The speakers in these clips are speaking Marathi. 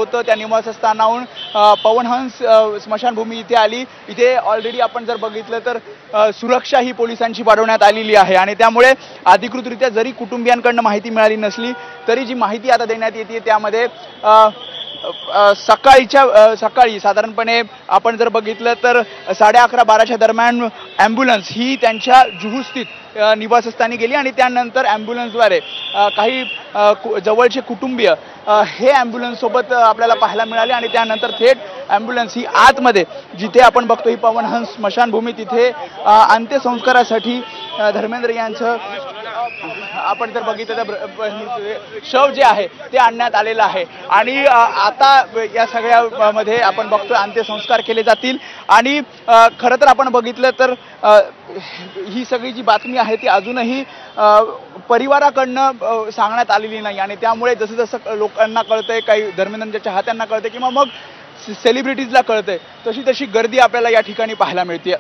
होतं त्या निवासस्थानाहून पवनहंस स्मशानभूमी इथे आली। इथे ऑलरेडी आपण जर बघितलं तर सुरक्षा ही पोलिसांची वाढवण्यात आलेली आहे आणि त्यामुळे अधिकृतरित्या जरी कुटुंबियांकडून माहिती मिळाली नसली तरी जी माहिती आता देण्यात येते त्यामध्ये सकाळी साधारणपणे आपण जर बघितलं तर 11:30-12च्या दरम्यान ॲम्ब्युलन्स ही त्यांच्या जुहू-स्थित निवासस्थानी गेली आणि त्यानंतर ॲम्ब्युलन्सद्वारे काही जवळचे कुटुंबीय हे ॲम्ब्युलन्स सोबत आपल्याला पाहायला मिळाले आणि त्यानंतर थेट ॲम्ब्युलन्स ही आतमध्ये जिथे आपण बघतो ही पवनहंस स्मशानभूमी तिथे अंत्यसंस्कारासाठी धर्मेंद्र यांचं आपण जर बघितलं तर शव जे आहे ते आणण्यात आलेलं आहे आणि आता या सगळ्यामध्ये आपण बघतोय अंत्यसंस्कार केले जातील आणि खरं तर आपण बघितलं तर ही सगळी जी बातमी आहे ती अजूनही परिवाराकडनं सांगण्यात आलेली नाही आणि त्यामुळे जसं जसं लोकांना कळतंय काही धर्मेंद्रच्या चाहत्यांना कळतंय किंवा मग सेलिब्रिटीजला कळतंय तशी तशी गर्दी आपल्याला या ठिकाणी पाहायला मिळते।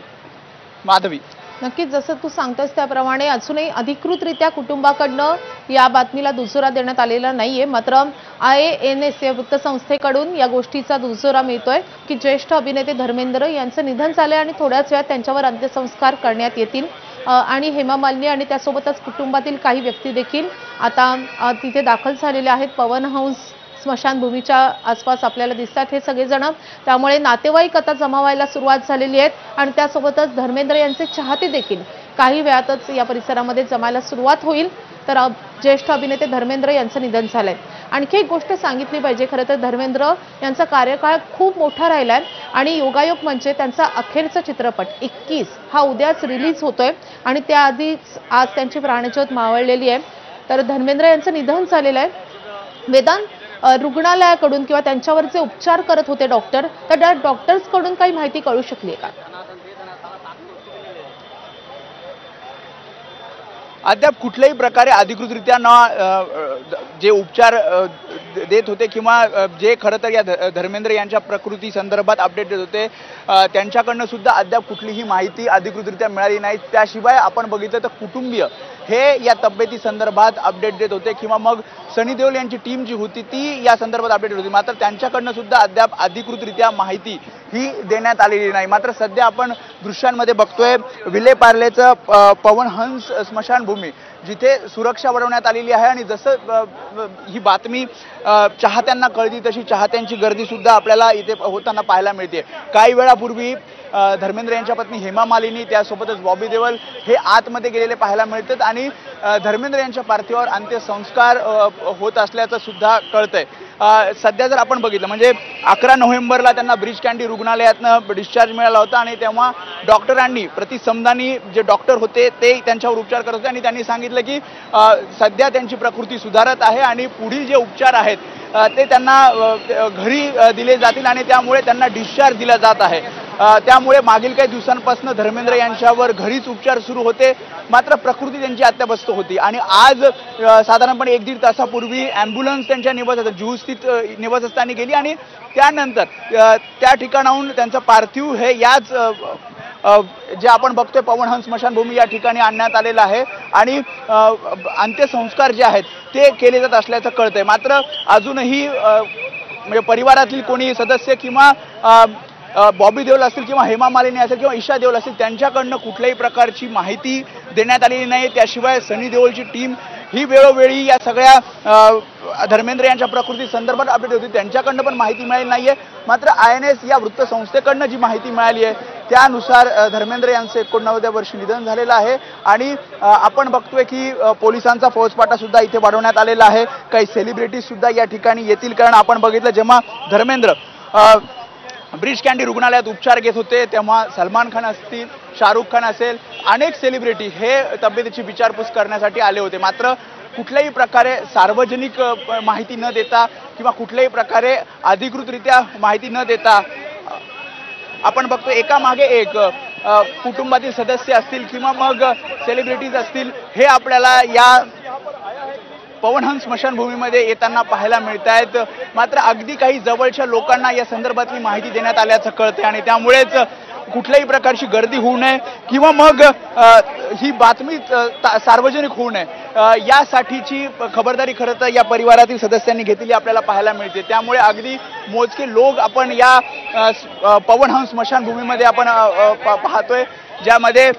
माधवी, नक्कीच जसं तू सांगतोस त्याप्रमाणे अजूनही अधिकृतरित्या कुटुंबाकडनं या बातमीला दुजोरा देण्यात आलेला नाहीये। मात्र IANS या वृत्तसंस्थेकडून या गोष्टीचा दुजोरा मिळतोय की ज्येष्ठ अभिनेते धर्मेंद्र यांचं निधन झालंय आणि थोड्याच वेळात त्यांच्यावर अंत्यसंस्कार करण्यात येतील आणि हेमा मालिनी आणि त्यासोबतच कुटुंबातील काही व्यक्ती देखील आता तिथे दाखल झालेले आहेत। पवनहंस स्मशानभूमीच्या आसपास आपल्याला दिसतात हे सगळेजण, त्यामुळे नातेवाईक आता जमा व्हायला सुरुवात झालेली आहे आणि त्यासोबतच धर्मेंद्र यांचे चाहते देखील काही वेळातच या परिसरामध्ये जमायला सुरुवात होईल। तर ज्येष्ठ अभिनेते धर्मेंद्र यांचं निधन झालंय। आणखी एक गोष्ट सांगितली पाहिजे, खरं तर धर्मेंद्र यांचा कार्यकाळ खूप मोठा राहिलाय आणि योगायोग म्हणजे त्यांचा अखेरचा चित्रपट 21 हा उद्याच रिलीज होतोय आणि त्याआधीच आज त्यांची प्राणज्योत मावळलेली आहे। तर धर्मेंद्र यांचं निधन झालेलं आहे। वेदांत रुग्णालयाकडून किंवा त्यांच्यावर जे उपचार करत होते डॉक्टर, तर त्या डॉक्टर्सकडून काही माहिती कळू शकली का? अद्याप कुठल्याही प्रकारे अधिकृतरित्या जे उपचार देत होते किंवा जे खरं तर या धर्मेंद्र यांच्या प्रकृती संदर्भात अपडेट देत होते त्यांच्याकडनं सुद्धा अद्याप कुठलीही माहिती अधिकृतरित्या मिळाली नाही। त्याशिवाय आपण बघितलं तर कुटुंबीय हे या तब्येती संदर्भात अपडेट देत होते किंवा मग सनी देओल यांची टीम जी होती ती या संदर्भात अपडेट होती, मात्र त्यांच्याकडनं सुद्धा अद्याप अधिकृतरित्या माहिती ही देण्यात आलेली नाही। मात्र सध्या आपण दृश्यांमध्ये बघतोय विलेपार्लेचं पवनहंस स्मशानभूमी जिथे सुरक्षा वाढवण्यात आलेली आहे आणि जसं ही बातमी चाहत्यांना कळली तशी चाहत्यांची गर्दी सुद्धा आपल्याला इथे होताना पाहायला मिळते। काही वेळापूर्वी धर्मेंद्र यांच्या पत्नी हेमा मालिनी त्यासोबतच बॉबी देओल हे आतमध्ये गेलेले पाहायला मिळतात आणि धर्मेंद्र यांच्या पार्थिवावर अंत्यसंस्कार होत असल्याचं सुद्धा कळतंय। सध्या जर आपण बघितलं म्हणजे 11 नोव्हेंबरला त्यांना ब्रीच कँडी रुग्णालयातनं डिस्चार्ज मिळाला होता आणि तेव्हा डॉक्टरांनी प्रतिसमदानी जे डॉक्टर होते ते त्यांच्यावर उपचार करत होते आणि त्यांनी सांगितलं की सध्या त्यांची प्रकृती सुधारत आहे आणि पुढील जे उपचार आहेत ते त्यांना घरी दिले जातील आणि त्यामुळे त्यांना डिस्चार्ज दिला जात आहे। त्यामुळे मागील काही दिवसांपासून धर्मेंद्र यांच्यावर घरीच उपचार सुरू होते, मात्र प्रकृती त्यांची अत्यवस्थ होती आणि आज साधारणपणे 1-1.5 तासापूर्वी ॲम्ब्युलन्स त्यांच्या जुहू-स्थित निवासस्थानी गेली आणि त्यानंतर त्या ठिकाणाहून त्यांचं पार्थिव हे याच जे आपण बघतोय पवनहंस स्मशानभूमी या ठिकाणी आणण्यात आलेलं आहे आणि अंत्यसंस्कार जे आहेत ते केले जात असल्याचं कळतंय। मात्र अजूनही म्हणजे परिवारातील कोणी सदस्य किंवा बॉबी देओल असतील किंवा हेमा मालिनी असेल किंवा ईशा देओल असतील त्यांच्याकडनं कुठल्याही प्रकारची माहिती देण्यात आलेली नाही। त्याशिवाय सनी देओलची टीम ही वेळोवेळी या सगळ्या धर्मेंद्र यांच्या प्रकृती संदर्भात अपडेट होती त्यांच्याकडनं पण माहिती मिळाली नाहीये। मात्र IANS या वृत्तसंस्थेकडनं जी माहिती मिळाली आहे त्यानुसार धर्मेंद्र यांचं 89व्या वर्षी निधन झालेलं आहे आणि आपण बघतोय की पोलिसांचा फौजफाटा सुद्धा इथे वाढवण्यात आलेला आहे। काही सेलिब्रिटीज सुद्धा या ठिकाणी येतील, कारण आपण बघितलं जेव्हा धर्मेंद्र ब्रीच कँडी रुग्णालयात उपचार घेत होते तेव्हा सलमान खान असतील, शाहरुख खान असेल, अनेक सेलिब्रिटी हे तब्येतीची विचारपूस करण्यासाठी आले होते। मात्र कुठल्याही प्रकारे सार्वजनिक माहिती न देता किंवा कुठल्याही प्रकारे अधिकृतरित्या माहिती न देता आपण बघतो एकामागे एक कुटुंबातील सदस्य असतील किंवा मग सेलिब्रिटीज असतील हे आपल्याला या पवनहंस स्मशानभूमीमध्ये येताना पाहायला मिळत आहेत। मात्र अगदी काही जवळच्या लोकांना या संदर्भातली माहिती देण्यात आल्याचं कळते आणि त्यामुळेच कुठल्याही प्रकारची गर्दी होऊ नये किंवा मग ही बातमी सार्वजनिक होऊ नये यासाठीची खबरदारी खरं तर या परिवारातील सदस्यांनी घेतलेली आपल्याला पाहायला मिळते. त्यामुळे अगदी मोजके लोक आपण या पवनहंस स्मशानभूमीमध्ये आपण पाहतोय, ज्यामध्ये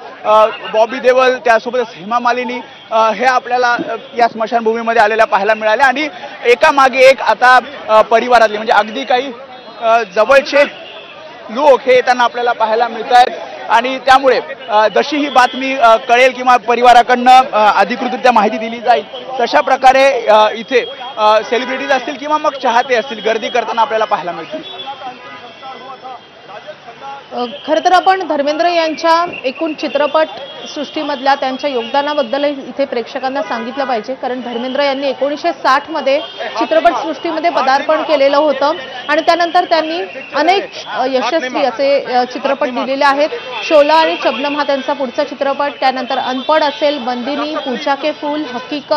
बॉबी देओल त्यासोबतच हेमा मालिनी हे आपल्याला या स्मशानभूमीमध्ये आलेल्या पाहायला मिळाले. आणि एकामागे एक आता परिवारातले म्हणजे अगदी काही जवळचे लोक हे येताना आपल्याला पाहायला मिळत आहेत. आणि त्यामुळे जशी ही बातमी कळेल किंवा परिवाराकडनं अधिकृतरित्या माहिती दिली जाईल तशा प्रकारे इथे सेलिब्रिटीज असतील किंवा मग चाहते असतील गर्दी करताना आपल्याला पाहायला मिळतील. खरं तर आपण धर्मेंद्र यांच्या एकूण चित्रपट सृष्टीमधल्या त्यांच्या योगदानाबद्दल इथे प्रेक्षकांना सांगितलं पाहिजे, कारण धर्मेंद्र यांनी 1960 मध्ये चित्रपट सृष्टीमध्ये पदार्पण केलेलं होतं आणि त्यानंतर त्यांनी अनेक यशस्वी असे चित्रपट दिलेले आहेत. शोला आणि शबनम हा त्यांचा पुढचा चित्रपट, त्यानंतर अनपढ असेल, बंदिनी, पूजा के फूल, हकीकत,